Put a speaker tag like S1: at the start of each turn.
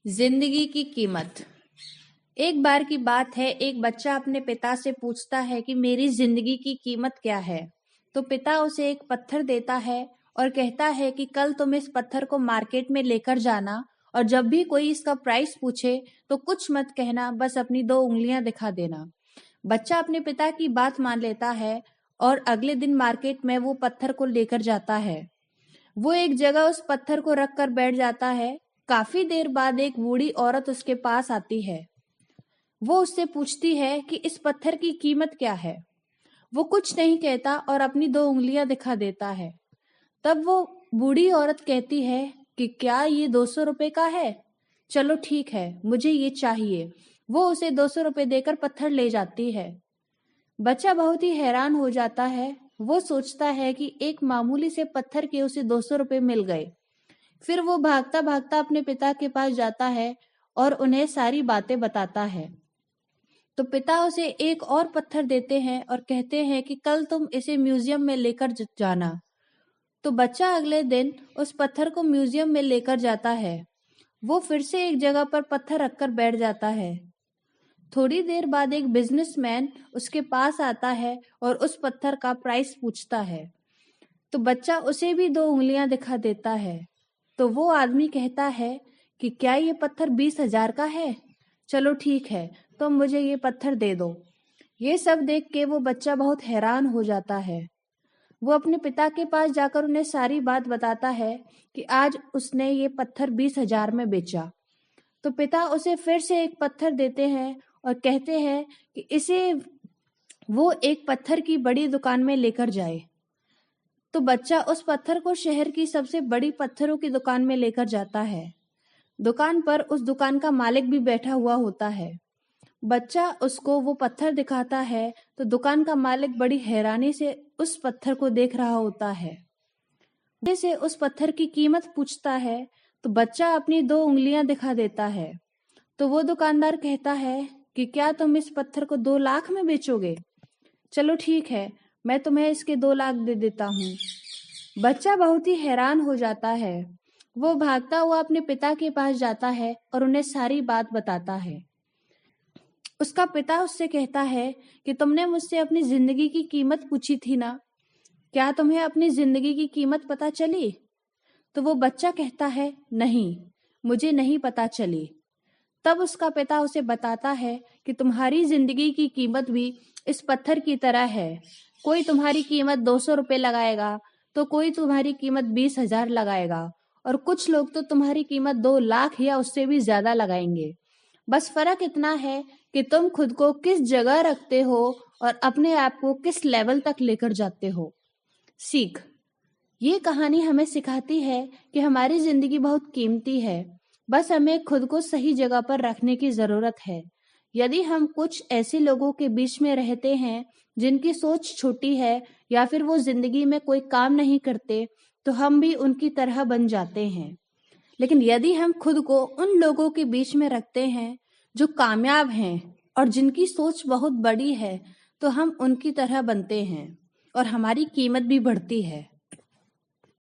S1: जिंदगी की कीमत। एक बार की बात है, एक बच्चा अपने पिता से पूछता है कि मेरी जिंदगी की कीमत क्या है। तो पिता उसे एक पत्थर देता है और कहता है कि कल तुम इस पत्थर को मार्केट में लेकर जाना और जब भी कोई इसका प्राइस पूछे तो कुछ मत कहना, बस अपनी 2 उंगलियां दिखा देना। बच्चा अपने पिता की बात मान लेता है और अगले दिन मार्केट में वो पत्थर को लेकर जाता है। वो एक जगह उस पत्थर को रख कर बैठ जाता है। काफी देर बाद एक बूढ़ी औरत उसके पास आती है। वो उससे पूछती है कि इस पत्थर की कीमत क्या है। वो कुछ नहीं कहता और अपनी 2 उंगलियां दिखा देता है। तब वो बूढ़ी औरत कहती है कि क्या ये 200 रुपए का है? चलो ठीक है, मुझे ये चाहिए। वो उसे 200 रुपए देकर पत्थर ले जाती है। बच्चा बहुत ही हैरान हो जाता है। वो सोचता है कि एक मामूली से पत्थर के उसे 200 रुपए मिल गए। फिर वो भागता भागता अपने पिता के पास जाता है और उन्हें सारी बातें बताता है। तो पिता उसे एक और पत्थर देते हैं और कहते हैं कि कल तुम इसे म्यूजियम में लेकर जाना। तो बच्चा अगले दिन उस पत्थर को म्यूजियम में लेकर जाता है। वो फिर से एक जगह पर पत्थर रखकर बैठ जाता है। थोड़ी देर बाद एक बिजनेसमैन उसके पास आता है और उस पत्थर का प्राइस पूछता है। तो बच्चा उसे भी 2 उंगलियां दिखा देता है। तो वो आदमी कहता है कि क्या ये पत्थर 20,000 का है? चलो ठीक है, तुम मुझे ये पत्थर दे दो। ये सब देख के वो बच्चा बहुत हैरान हो जाता है। वो अपने पिता के पास जाकर उन्हें सारी बात बताता है कि आज उसने ये पत्थर 20,000 में बेचा। तो पिता उसे फिर से एक पत्थर देते हैं और कहते हैं कि इसे वो एक पत्थर की बड़ी दुकान में लेकर जाए। तो बच्चा उस पत्थर को शहर की सबसे बड़ी पत्थरों की दुकान में लेकर जाता है। दुकान पर उस दुकान का मालिक भी बैठा हुआ होता है। बच्चा उसको वो पत्थर दिखाता है तो दुकान का मालिक बड़ी हैरानी से उस पत्थर को देख रहा होता है। से उस पत्थर की कीमत पूछता है तो बच्चा अपनी 2 उंगलियां दिखा देता है। तो वो दुकानदार कहता है कि क्या तुम इस पत्थर को 2 लाख में बेचोगे? चलो ठीक है, मैं तुम्हें इसके 2 लाख दे देता हूँ। बच्चा बहुत ही हैरान हो जाता है। वो भागता हुआ अपने पिता के पास जाता है और उन्हें सारी बात बताता है। उसका पिता उससे कहता है कि तुमने मुझसे अपनी जिंदगी की कीमत पूछी थी ना, क्या तुम्हें अपनी जिंदगी की कीमत पता चली? तो वो बच्चा कहता है, नहीं, मुझे नहीं पता चली। तब उसका पिता उसे बताता है कि तुम्हारी जिंदगी की कीमत भी इस पत्थर की तरह है। कोई तुम्हारी कीमत 200 रुपए लगाएगा तो कोई तुम्हारी कीमत 20,000 लगाएगा और कुछ लोग तो तुम्हारी कीमत 2 लाख या उससे भी ज्यादा लगाएंगे। बस फर्क इतना है कि तुम खुद को किस जगह रखते हो और अपने आप को किस लेवल तक लेकर जाते हो। सीख। ये कहानी हमें सिखाती है कि हमारी जिंदगी बहुत कीमती है। बस हमें खुद को सही जगह पर रखने की जरूरत है। यदि हम कुछ ऐसे लोगों के बीच में रहते हैं जिनकी सोच छोटी है या फिर वो जिंदगी में कोई काम नहीं करते, तो हम भी उनकी तरह बन जाते हैं। लेकिन यदि हम खुद को उन लोगों के बीच में रखते हैं जो कामयाब हैं और जिनकी सोच बहुत बड़ी है, तो हम उनकी तरह बनते हैं और हमारी कीमत भी बढ़ती है।